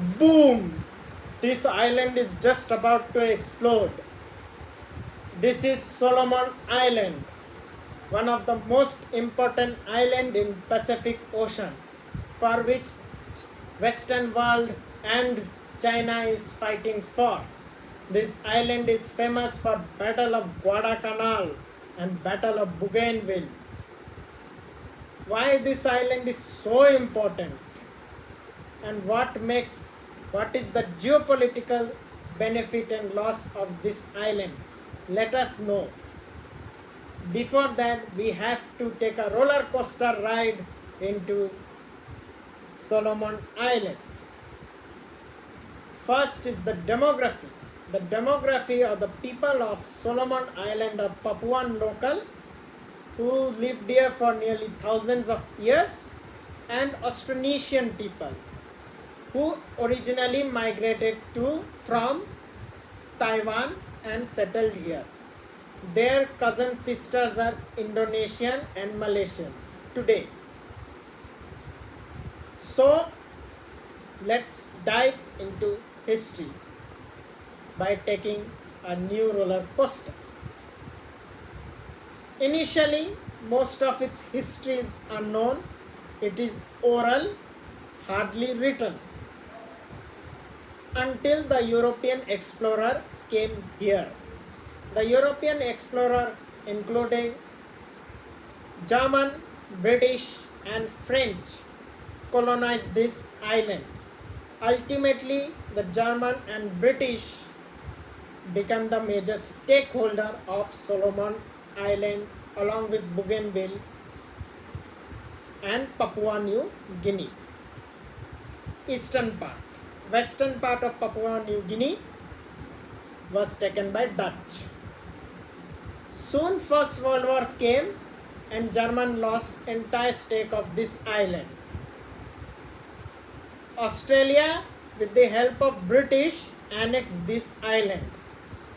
Boom! This island is just about to explode. This is Solomon Island, one of the most important island in Pacific Ocean, for which Western world and China is fighting for. This island is famous for Battle of Guadalcanal and Battle of Bougainville. Why this island is so important and what is the geopolitical benefit and loss of this island? Let us know. Before that, we have to take a roller coaster ride into Solomon Islands. First is the demography. The demography of the people of Solomon Island are Papuan local who lived here for nearly thousands of years, and Austronesian people who originally migrated from Taiwan and settled here. Their cousin sisters are Indonesian and Malaysians today. So let's dive into history by taking a new roller coaster. Initially, most of its history is unknown. It is oral, hardly written, until the European explorer came here. The European explorer, including German, British, and French, colonized this island. Ultimately, the German and British become the major stakeholder of Solomon Island along with Bougainville and Papua New Guinea. Eastern part. Western part of Papua New Guinea was taken by Dutch. Soon First World War came and German lost entire stake of this island. Australia, with the help of British, annexed this island,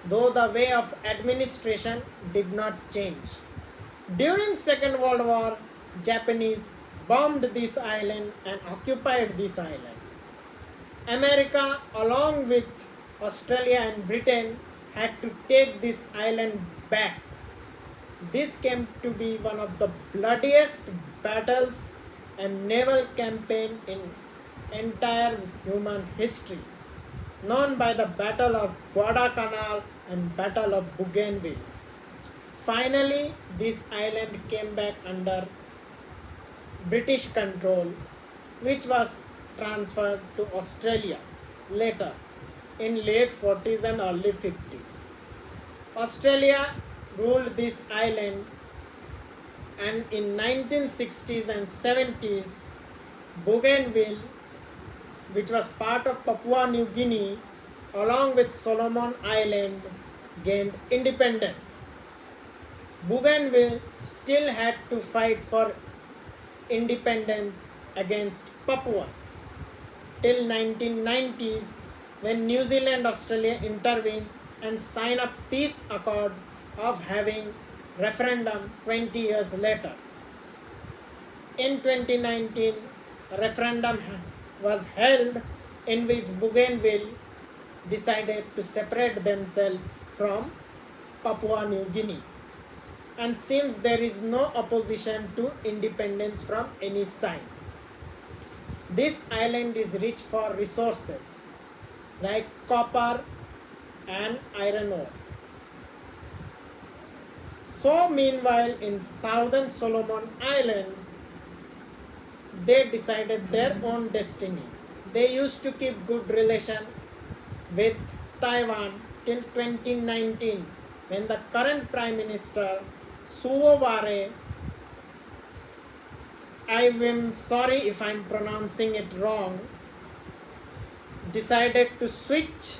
though the way of administration did not change. During Second World War, Japanese bombed this island and occupied this island. America, along with Australia and Britain, had to take this island back. This came to be one of the bloodiest battles and naval campaign in entire human history, known by the Battle of Guadalcanal and Battle of Bougainville. Finally, this island came back under British control, which was transferred to Australia later in late 40s and early 50s. Australia ruled this island, and in 1960s and 70s, Bougainville, which was part of Papua New Guinea, along with Solomon Island, gained independence. Bougainville still had to fight for independence against Papuans till 1990s, when New Zealand Australia intervened and signed a peace accord of having referendum 20 years later. In 2019, a referendum was held in which Bougainville decided to separate themselves from Papua New Guinea, and seems there is no opposition to independence from any side. This island is rich for resources like copper and iron ore. So meanwhile, in southern Solomon Islands, they decided their own destiny. They used to keep good relation with Taiwan till 2019, when the current Prime Minister Suovare, I am sorry if I am pronouncing it wrong, decided to switch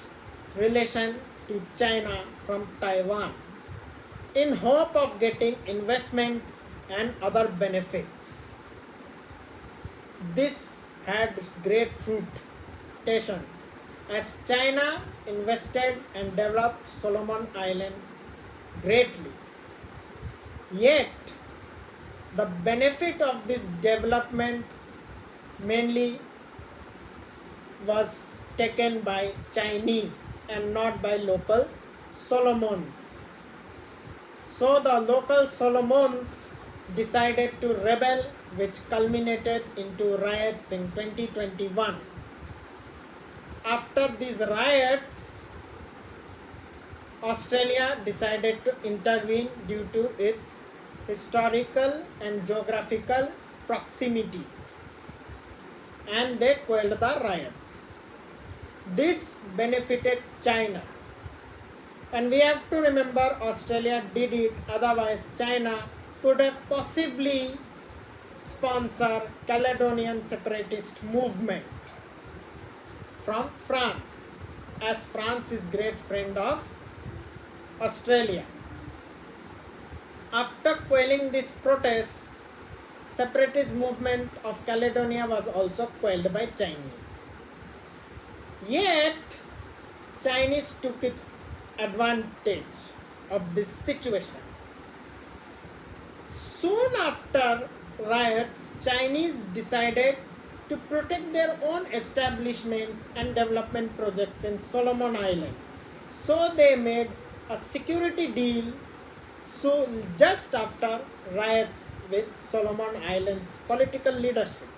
relation to China from Taiwan in hope of getting investment and other benefits. This had great fruition as China invested and developed Solomon Island greatly. Yet, the benefit of this development mainly was taken by Chinese and not by local Solomons. So the local Solomons decided to rebel, which culminated into riots in 2021. After these riots, Australia decided to intervene due to its historical and geographical proximity, and they quelled the riots. This benefited China, and we have to remember Australia did it, otherwise China could have possibly sponsored Caledonian separatist movement from France, as France is great friend of Australia. After quelling this protest, separatist movement of Caledonia was also quelled by Chinese. Yet, Chinese took its advantage of this situation. Soon after riots, Chinese decided to protect their own establishments and development projects in Solomon Island. So they made a security deal just after riots with Solomon Islands political leadership.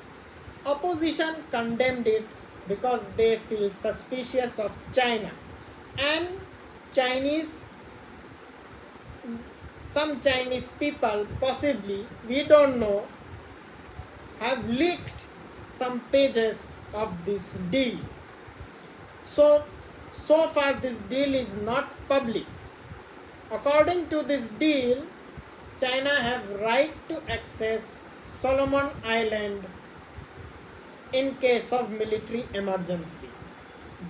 Opposition condemned it because they feel suspicious of China, and some Chinese people, possibly, we don't know, have leaked some pages of this deal. So far this deal is not public. According to this deal, China have right to access Solomon Island in case of military emergency.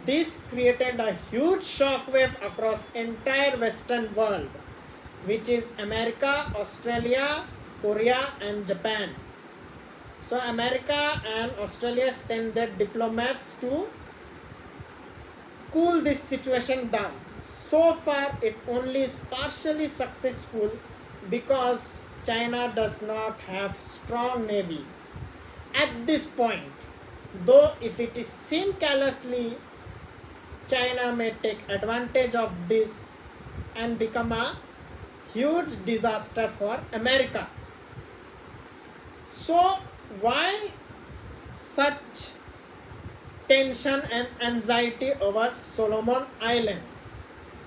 This created a huge shockwave across entire Western world, which is America, Australia, Korea and Japan. So America and Australia sent their diplomats to cool this situation down. So far it only is partially successful because China does not have strong navy at this point. Though if it is seen carelessly, China may take advantage of this and become a huge disaster for America. So why such tension and anxiety over Solomon Island?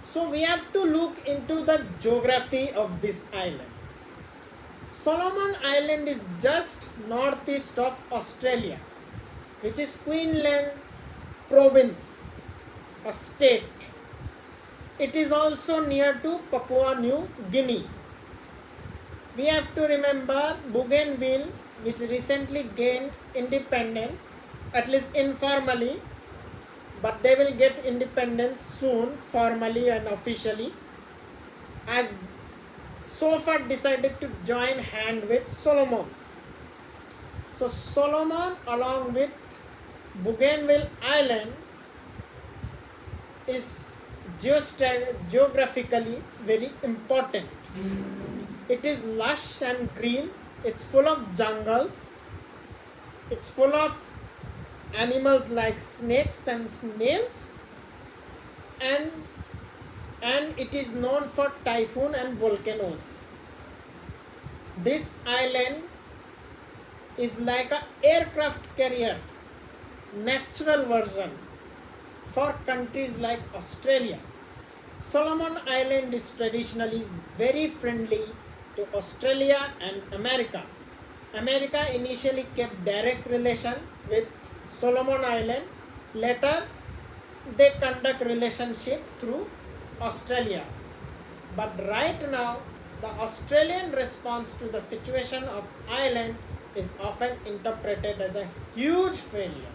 So we have to look into the geography of this island. Solomon Island is just northeast of Australia, which is Queensland province, a state. It is also near to Papua New Guinea. We have to remember Bougainville, which recently gained independence, at least informally, but they will get independence soon, formally and officially, as so far decided to join hand with Solomons. So Solomon along with Bougainville Island is geographically very important. It is lush and green, it's full of jungles, it's full of animals like snakes and snails, and it is known for typhoon and volcanoes. This island is like an aircraft carrier, natural version for countries like Australia. Solomon Island is traditionally very friendly to Australia and America. America initially kept direct relation with Solomon Island. Later, they conduct relationship through Australia. But right now, the Australian response to the situation of island is often interpreted as a huge failure,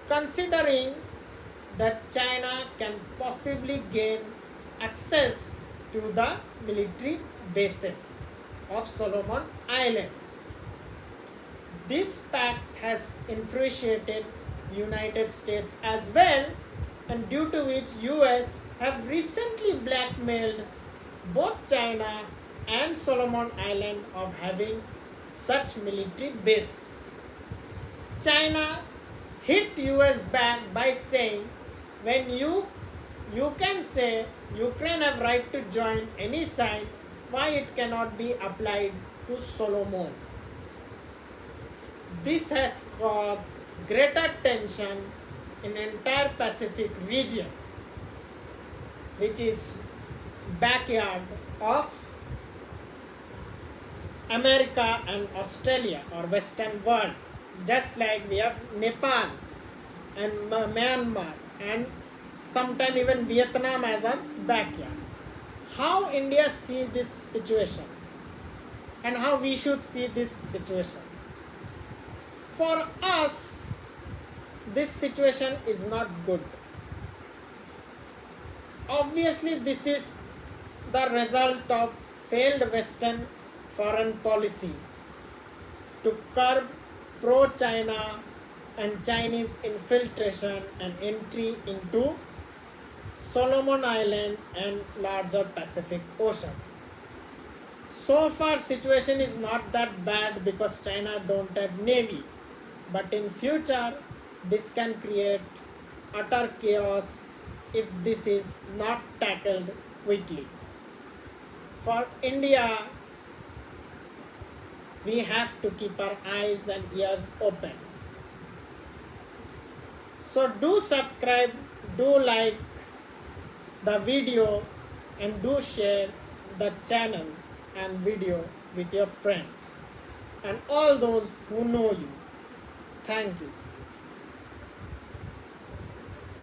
considering that China can possibly gain access to the military bases of Solomon Islands. This pact has infuriated United States as well, and due to which US have recently blackmailed both China and Solomon Island of having such military base. China hit US back by saying, when you can say Ukraine have right to join any side, why it cannot be applied to Solomon? This has caused greater tension in entire Pacific region, which is backyard of America and Australia or Western world. Just like we have Nepal and Myanmar and sometime even Vietnam as a backyard. How India see this situation and how we should see this situation? For us, this situation is not good. Obviously, this is the result of failed Western foreign policy to curb pro-China and Chinese infiltration and entry into Solomon Island and larger Pacific Ocean. So far situation is not that bad because China don't have navy, but in future this can create utter chaos if this is not tackled quickly. For India, we have to keep our eyes and ears open. So do subscribe, do like the video and do share the channel and video with your friends and all those who know you. Thank you.